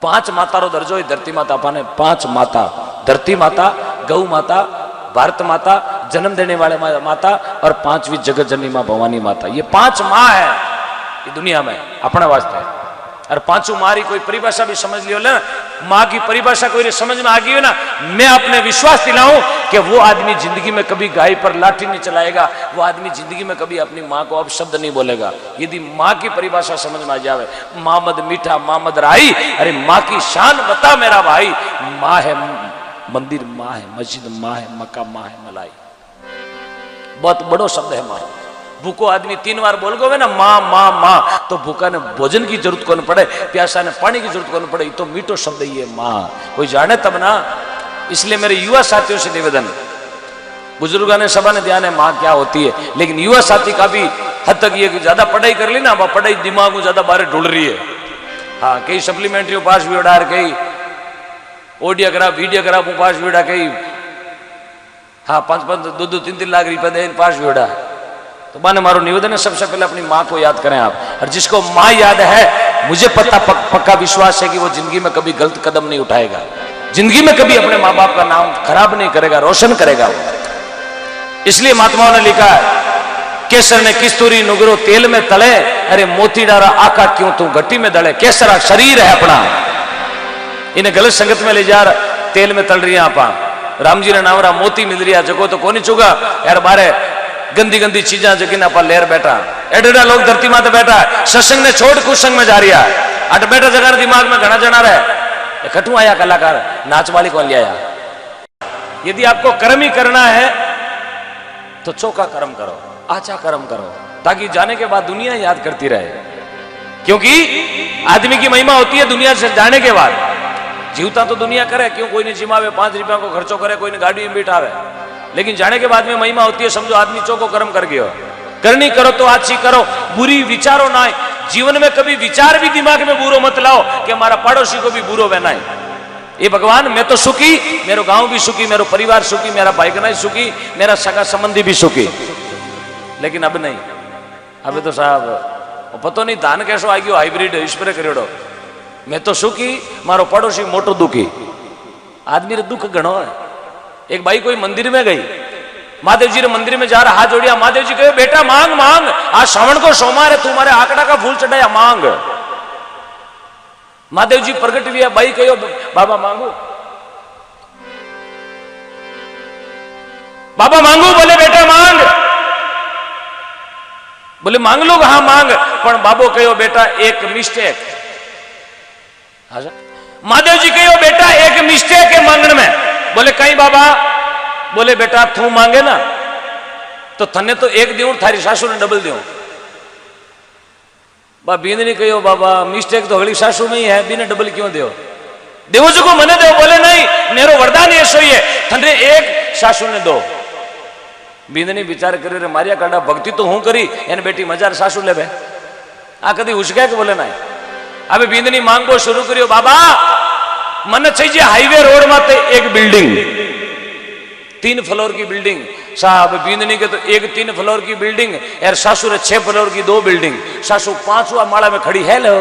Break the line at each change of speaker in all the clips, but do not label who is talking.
5 माता रो दर्जो है धरती माता अपने 5 माता, धरती माता, गौ माता, भारत माता, जन्म देने वाले माता और 5वीं जगत जननी मां भवानी माता। ये 5 मां है ये दुनिया में अपने वास्ते। और 5 माँ कोई परिभाषा भी समझ लियो ना, माँ की परिभाषा कोई समझ में आ गई हो ना, मैं अपने विश्वास दिलाऊं कि वो आदमी जिंदगी में कभी गाय पर लाठी नहीं चलाएगा, वो आदमी जिंदगी में कभी अपनी माँ को अपशब्द नहीं बोलेगा। यदि माँ की परिभाषा समझ में आ जावे, माँ मद मीठा माँ मद राई, अरे माँ की शान बता मेरा भाई। माँ है मंदिर, माँ है मस्जिद, माँ है मक्का, माँ है मलाई। बहुत बड़ो शब्द है माँ। भूखो आदमी 3 बार बोल गो ना माँ माँ माँ, तो भूखा ने भोजन की जरूरत कौन पड़े, प्यासा ने पानी की जरूरत कौन पड़े। तो मीठो शब्द ये माँ कोई जाने तब ना। इसलिए मेरे युवा साथियों से निवेदन, बुजुर्गों ने सभा ने ध्यान है माँ क्या होती है, लेकिन युवा साथी का भी हद तक ये ज्यादा पढ़ाई कर ली ना, वह पढ़ाई दिमाग में ज्यादा बाहर ढूंढ रही है। हाँ कई सप्लीमेंट्री पास भी उड़ा, कई ओडियोग्राफ वीडियोग्राफ पास भी उड़ा, कई हाँ 5-5 2-2 3-3 लाख रुपए दे पास भी उड़ा। तो माने मारो निवेदन है सबसे पहले अपनी माँ को याद करें आप। और जिसको माँ याद है, मुझे पक्का विश्वास है कि वो जिंदगी में कभी गलत कदम नहीं उठाएगा, जिंदगी में कभी अपने माँ बाप का नाम खराब नहीं करेगा, रोशन करेगा वो। इसलिए महात्माओं ने लिखा है, केसर ने किस्तूरी नुगरो तेल में तले, अरे मोती डारा आका क्यों तू गट्टी में दले। केसरा शरीर है अपना, इन्हें गलत संगत में ले जा तेल में तल रही है आप। राम जी ने नावरा मोती मिल रही है जगो तो कौन चुगा यार, बारे गंदी गंदी चीजा जो कि ना लेर बैठा एडेडा लोग धरती माते बैठा है। सत्संग ने छोड़ कुसंग में जा रही है, अट बैठा जगह दिमाग में घना जना रहे, कटू आया कलाकार नाच वाली कौन ले आया। यदि आपको कर्म ही करना है तो चौका कर्म करो, आचा कर्म करो, ताकि जाने के बाद दुनिया याद करती रहे। क्योंकि आदमी की महिमा होती है दुनिया से जाने के बाद। जीवता तो दुनिया करे, क्यों कोई नहीं जिमावे, 5 रुपया को खर्चो करे, कोई नहीं गाड़ी में बिठावे, लेकिन जाने के बाद में महिमा होती है। समझो आदमी चौको कर्म कर गयो, करनी करो तो अच्छी करो, बुरी विचारो ना। जीवन में कभी विचार भी दिमाग में बुरो मत लाओ कि हमारा पड़ोसी को भी बुरो बहना है। ये भगवान मैं तो सुखी, मेरा गांव भी सुखी, मेरा परिवार सुखी, मेरा भाई बहन सुखी, मेरा सगा संबंधी भी सुखी। लेकिन अब नहीं, अब तो साहब पतो नहीं धान कैसो आ गयो हाइब्रिड स्प्रे करेड़ो। मैं तो सुखी, मारो पड़ोसी मोटो दुखी। आदमी रे दुख घणो है। एक भाई कोई मंदिर में गई, महादेव जी रे मंदिर में जा रहा, हाथ जोड़िया, महादेव जी कहे बेटा मांग मांग, आज श्रावण को सोमवार है, तुम्हारे आकड़ा का फूल चढ़ाया मांग। महादेव जी प्रकट हुआ, भाई कहो बाबा मांगू, बाबा मांगू, बोले बेटा मांग, बोले मांग लो, हाँ मांग, पर बाबो कहो बेटा एक मिस्टेक। महादेव जी कहो बेटा एक मिस्टेक है मांगण में। बोले कहीं बाबा, बोले बेटा तू मांगे ना तो थने तो एक दियो, थारी सासू ने डबल दियो। बा बींदनी कहो बाबा मिस्टेक तो हली सासू में ही है, बीने डबल क्यों दियो, देवो जी को मने दो। बोले नहीं, मेरो वरदान ऐसो ही है, थने एक सासू ने दो। बींदनी विचार करे रे मारिया काढ़ा, भक्ति तो हूं करी, एन बेटी मजार सासू ले बे, आ कदी उछके के बोले नहीं। अबे बींदनी मांगो शुरू करियो, बाबा मन चाहिए हाईवे रोड माते एक बिल्डिंग, 3 फ्लोर की बिल्डिंग। साहब बींदनी के तो एक 3 फ्लोर की बिल्डिंग, यार सासू रे 6 फ्लोर की 2 बिल्डिंग। सासू 5वां माला में खड़ी है, लो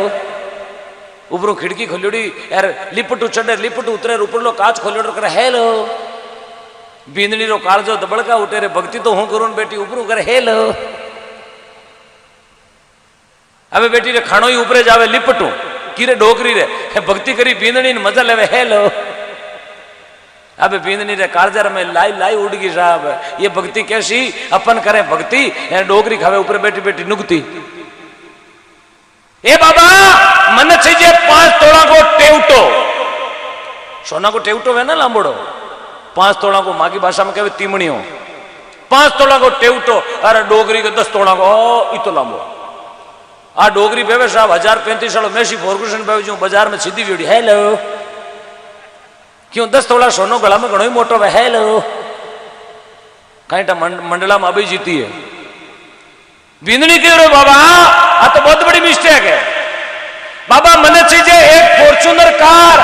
ऊपर खिड़की खोलोड़ी, यार लिपटू चढ़े लिपटू उतरे, ऊपर लो कांच खोलोड़ करे हेलो। बींदनी रो कालजो दबड़का उठे रे, भक्ति तो हूं करूं बेटी, ऊपर करे हेलो। अबे बेटी रे खाणो ही ऊपरे जावे लिपटू किरे डोकरी रे, भक्ति करी बींदनी मजा लेवे हेलो। अब बींदनी रे कालजर में लाई लाई उड़ गई साहब, ये भक्ति कैसी अपन करें भक्ति, डोकरी खावे ऊपर बैठी बैठी नुकती। ए बाबा मन चाहिए 5 तोड़ा को टेवटो, सोना को टेवटो है ना लांबोड़ो, 5 तोड़ा को माँ की भाषा में कहे तीमणियों, 5 तोड़ा को टेवटो। अरे डोगरी के 10 तोड़ा को इतो लांबो। आ डोगरी बेवे साहब 1035 साल में सी फॉर्गुसन बेवे जो बाजार में सीधी वीडी हेलो, क्यों 10 तोड़ा सोनो गला में घणो ही मोटो है हेलो। कहीं मंडला में अभी जीती है। बींदनी कह रहे बाबा आ तो बहुत बड़ी मिस्टेक है। बाबा मने चाहिए एक फॉर्च्यूनर कार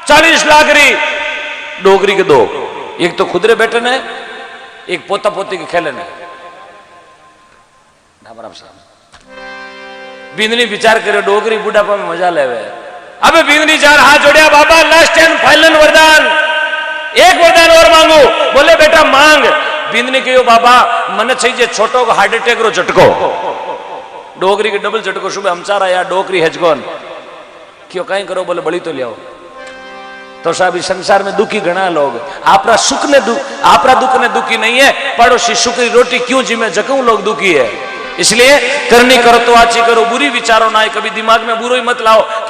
40 लाख री, डोगरी के 2, एक तो खुदरे बैठे ने, एक पोता पोती के खेले ने। बींदनी विचार करे डोगरी बुढ़ापा में मजा लेवे, अब बिंदनी चार हाथ जोड़िया, बाबा लास्ट एंड फाइनल वरदान, एक वरदान और मांगो। बोले बेटा मांग। बिंदनी कहो बाबा मन चाहिए छोटो को हार्ट अटैक रो झटको, डोगरी के डबल झटको सुबह हमचारा या डोकरी हेजगोन क्यों कहीं करो। बोले बड़ी तो लियाओ। तो साहब इस संसार में दुखी घना लोग, आपरा सुख ने आपरा दुख ने दुखी नहीं है, पड़ोसी सुख की रोटी क्यों जिमे जकूं लोग दुखी है। इसलिए करनी करो तो अच्छी करो, बुरी विचारो ना, कभी दिमाग में बुरो ही मत लाओ कि